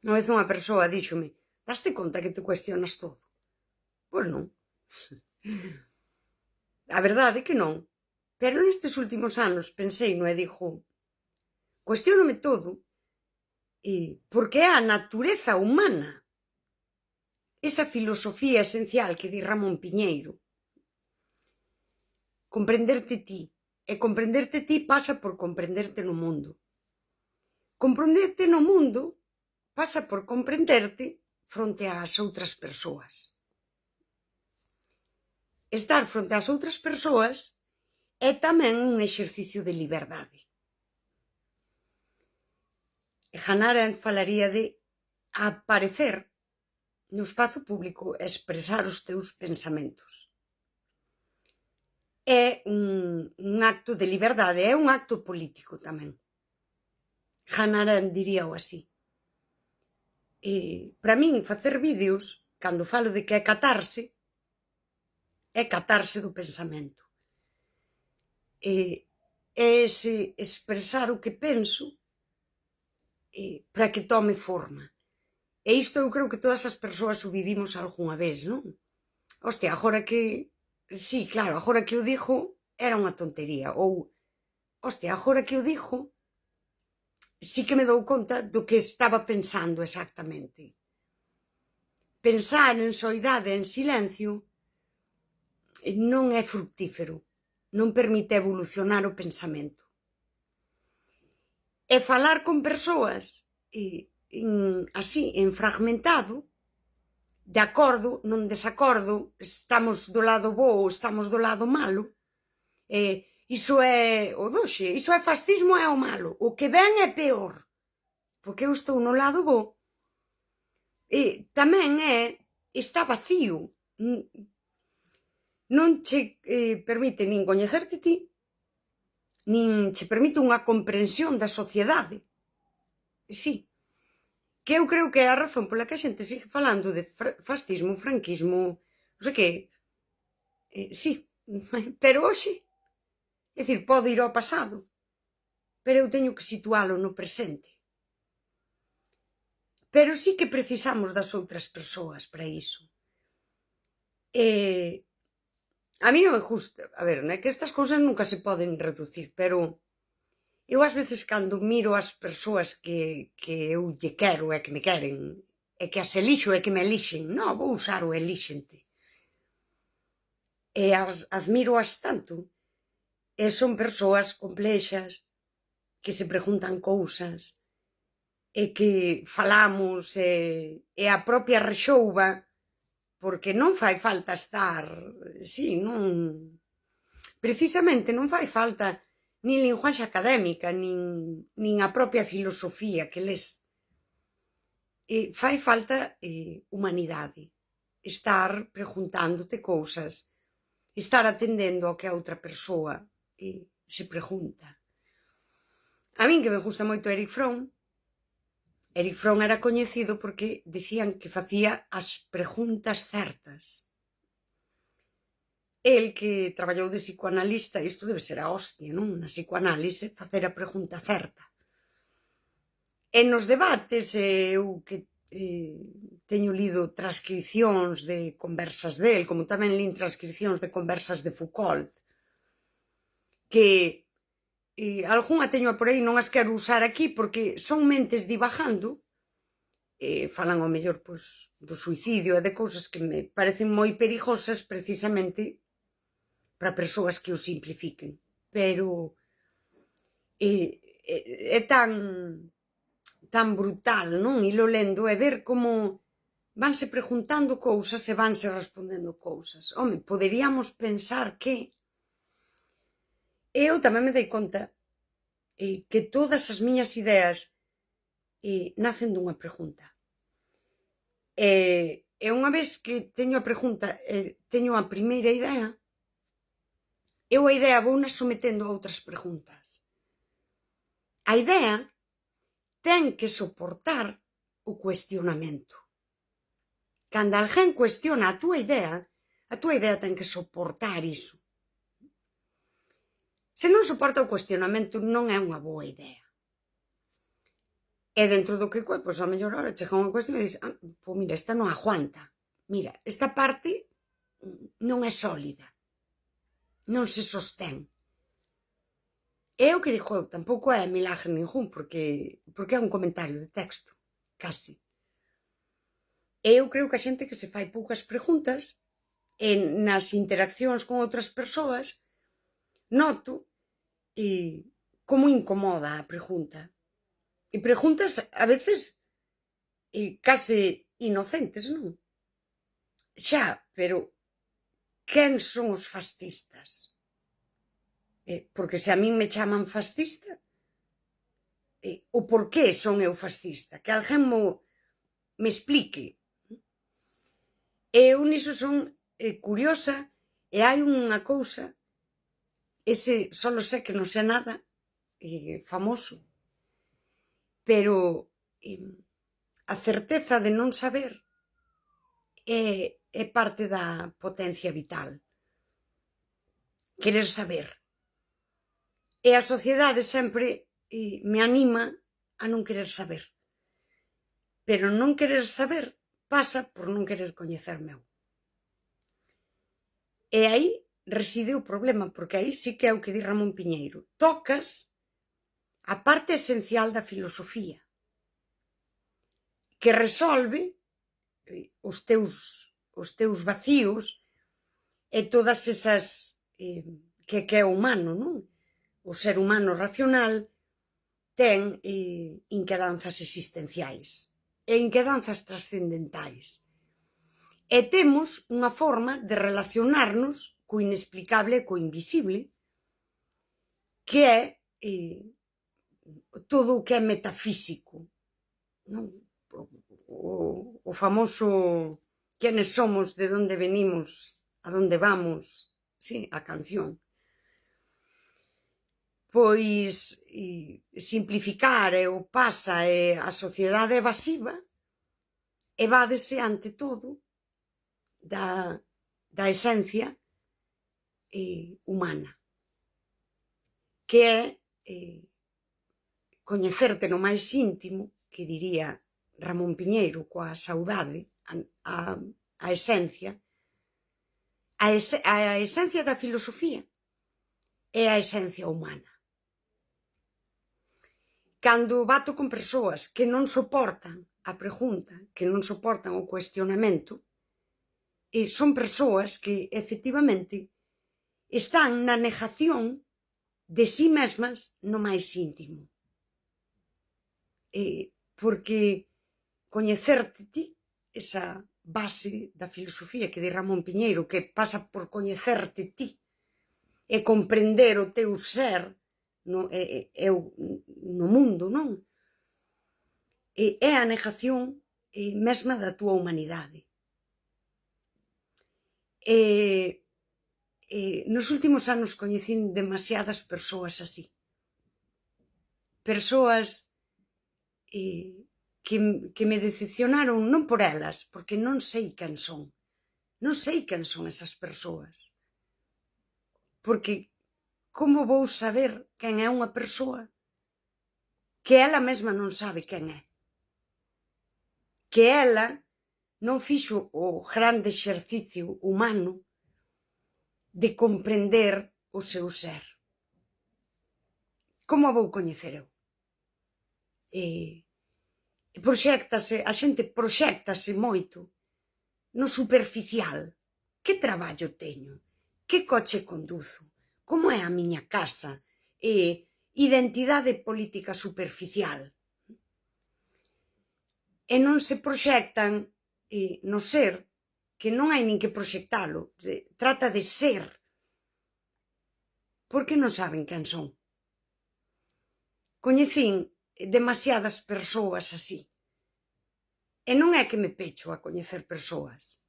Unha vez unha persoa díxome: daste conta que te cuestionas todo? Pois non. A verdade é que non. Pero nestes últimos anos pensei no e digo, cuestionome todo porque é a natureza humana, esa filosofía esencial que di Ramón Piñeiro. Comprenderte ti. E comprenderte ti pasa por comprenderte no mundo. Comprenderte no mundo pasa por comprenderte fronte ás outras persoas. Estar fronte ás outras persoas é tamén un exercicio de liberdade. Hannah Arendt falaría de aparecer no espazo público e expresar os teus pensamentos. É un acto de liberdade, é un acto político tamén. Hannah Arendt diríao así. Para min, facer vídeos, cando falo de que é catarse do pensamento. É ese expresar o que penso para que tome forma. E isto eu creo que todas as persoas o vivimos algunha vez, non? Hostia, agora que... Sí, claro, agora que o dixo era unha tontería. Ou, hostia, agora que o dixo sí que me dou conta do que estaba pensando exactamente. Pensar en soidade, en silencio, non é fructífero. Non permite evolucionar o pensamento. E falar con persoas así, en fragmentado, de acordo, non desacordo, estamos do lado bo ou estamos do lado malo, iso é o doxe, iso é fascismo, é o malo, o que ven é peor, porque eu estou no lado bo. Tamén está vacío, non che permite nin coñecerte ti, nin che permite unha comprensión da sociedade. Sí, que eu creo que é a razón pola que a xente sigue falando de fascismo, franquismo, non sei que. Sí, pero hoxe, é dicir, pode ir ao pasado, pero eu teño que situalo no presente. Pero sí que precisamos das outras persoas para iso. A mí non me gusta, a ver, non é que estas cousas nunca se poden reducir, pero eu ás veces cando miro as persoas que eu lle quero e que me queren, e que as elixo e que me elixen, non, vou usar o elíxente, e admiro-as tanto, e son persoas complexas, que se preguntan cousas, e que falamos, e a propia rexouba, porque non fai falta estar, sí, non... Precisamente non fai falta nin linguaxe académica, nin a propia filosofía que les. Fai falta humanidade, estar preguntándote cousas, estar atendendo ao que a outra persoa se pregunta. A min que me gusta moito Erich Fromm era coñecido porque dicían que facía as preguntas certas. El que traballou de psicoanalista, isto debe ser a hostia, non? Na psicoanálise, facer a pregunta certa. E nos debates, eu que teño lido transcripcións de conversas del, como tamén lin transcripcións de conversas de Foucault, que algunha teño por aí, non as quero usar aquí porque son mentes divagando, falan ao mellor pois, do suicidio e de cousas que me parecen moi perigosas precisamente para persoas que o simplifiquen. Pero é tan brutal, non? Ilo lendo e ver como vanse preguntando cousas e vanse respondendo cousas. Home, poderíamos pensar que... Eu tamén me dei conta que todas as miñas ideas nacen dunha pregunta. E unha vez que teño a pregunta, teño a primeira idea, eu a idea vou na sometendo a outras preguntas. A idea ten que soportar o cuestionamento. Cando alguén cuestiona a túa idea ten que soportar iso. Se non soporta o cuestionamento, non é unha boa idea. E dentro do que coe, pois a mellor hora chega unha cuestión e dices, pois mira, esta non aguanta. Mira, esta parte non é sólida, non se sostén. É o que digo eu, tampouco é milagre ningún, porque é un comentario de texto, casi. E eu creo que a xente que se fai poucas preguntas, nas interaccións con outras persoas, noto como incomoda a pregunta. E preguntas, a veces, case inocentes, non? Xa, pero quen son os fascistas? Porque se a min me chaman fascista, o por que son eu fascista? Que alguén me explique. Eu niso son curiosa e hai unha cousa, ese solo sé que non sei nada, famoso, pero a certeza de non saber é parte da potencia vital. Querer saber. E a sociedade sempre me anima a non querer saber. Pero non querer saber pasa por non querer coñecerme eu. E aí reside o problema, porque aí sí que é o que di Ramón Piñeiro. Tocas a parte esencial da filosofía, que resolve os teus vacíos e todas esas que é humano, non? O ser humano racional ten inquedanzas existenciais e inquedanzas trascendentais. E temos unha forma de relacionarnos co inexplicable e co invisible, que é todo o que é metafísico, non? O famoso quenes somos, de onde venimos, a onde vamos, sí, a canción. Pois simplificar o pasa e a sociedade evasiva evádese ante todo da esencia humana, que é coñecerte no máis íntimo, que diría Ramón Piñeiro, coa saudade, a esencia. A esencia da filosofía é a esencia humana. Cando bato con persoas que non soportan a pregunta, que non soportan o cuestionamento, son persoas que, efectivamente, están na negación de si mesmas no máis íntimo. Porque coñecerte ti, esa base da filosofía que di Ramón Piñeiro, que pasa por coñecerte ti e comprender o teu ser no mundo, non? É a negación mesma da túa humanidade. Nos últimos anos coñecín demasiadas persoas así. Persoas que me decepcionaron, non por elas, porque non sei quen son. Non sei quen son esas persoas. Porque como vou saber quen é unha persoa que ela mesma non sabe quen é? Que ela non fixo o grande exercicio humano de comprender o seu ser. Como a vou coñecer eu? A xente proxéctase moito no superficial. Que traballo teño? Que coche conduzo? Como é a miña casa? Identidade política superficial. E non se proxectan no ser, que non hai nin que proxectalo. Trata de ser. Porque non saben quen son. Coñecín demasiadas persoas así. E non é que me pecho a coñecer persoas.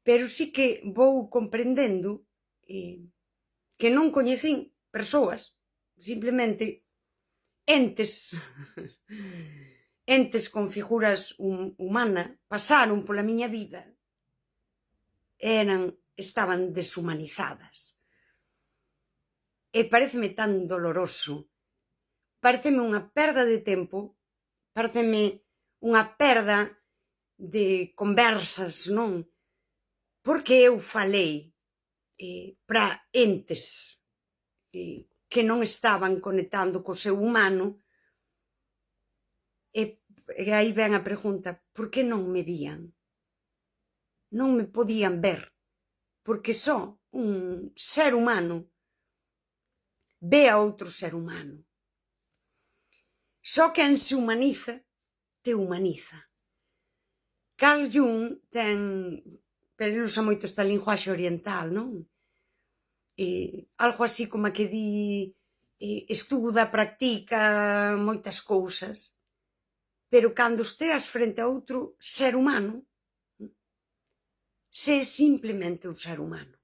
Pero sí que vou comprendendo que non coñecín persoas, simplemente entes con figuras humanas, pasaron pola miña vida e estaban deshumanizadas. E pareceme tan doloroso pareceme unha perda de tempo, pareceme unha perda de conversas, non? Porque eu falei para entes que non estaban conectando co seu humano, e aí ven a pregunta, por que non me vían? Non me podían ver, porque só un ser humano ve a outro ser humano. Só quen se humaniza, te humaniza. Carl Jung ten, pero ele usa moito esta linguaxe oriental, non? Algo así como que di, estuda, practica moitas cousas, pero cando esteas frente a outro ser humano, sé simplemente un ser humano.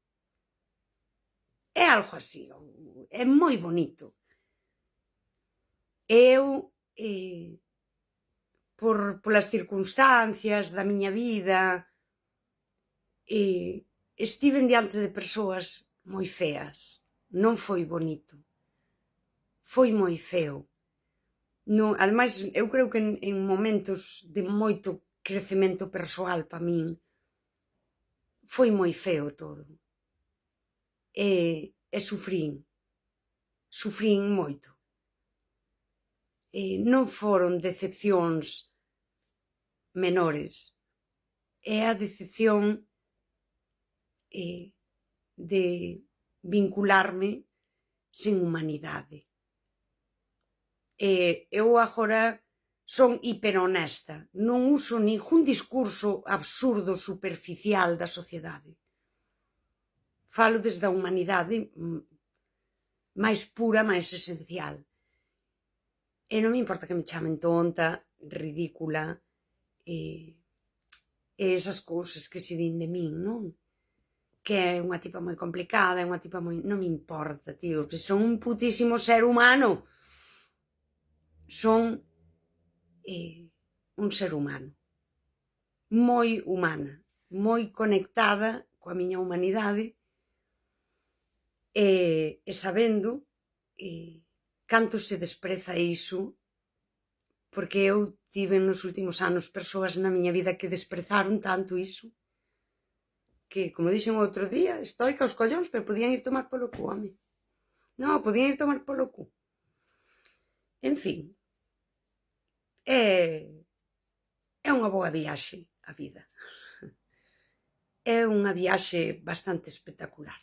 É algo así, é moi bonito. Eu, polas circunstancias da miña vida, estiven diante de persoas moi feas. Non foi bonito. Foi moi feo. Non, ademais, eu creo que en momentos de moito crecemento persoal para min, foi moi feo todo. E sufrín moito. Non foron decepcións menores. É a decepción de vincularme sen humanidade. Eu agora son hiperhonesta, non uso ningún discurso absurdo, superficial da sociedade. Falo desde a humanidade máis pura, máis esencial. E non me importa que me chamen tonta, ridícula, e esas cousas que se din de min, non? Que é unha tipa moi complicada, é unha tipa moi... Non me importa, tío, que son un putísimo ser humano. Son un ser humano. Moi humana, moi conectada coa miña humanidade, e sabendo canto se despreza iso, porque eu tive nos últimos anos persoas na miña vida que desprezaron tanto iso, que, como dixen outro día, estoi caos collóns, pero podían ir tomar polo cu, home. Non, podían ir tomar polo cu. En fin, é unha boa viaxe a vida. É unha viaxe bastante espectacular.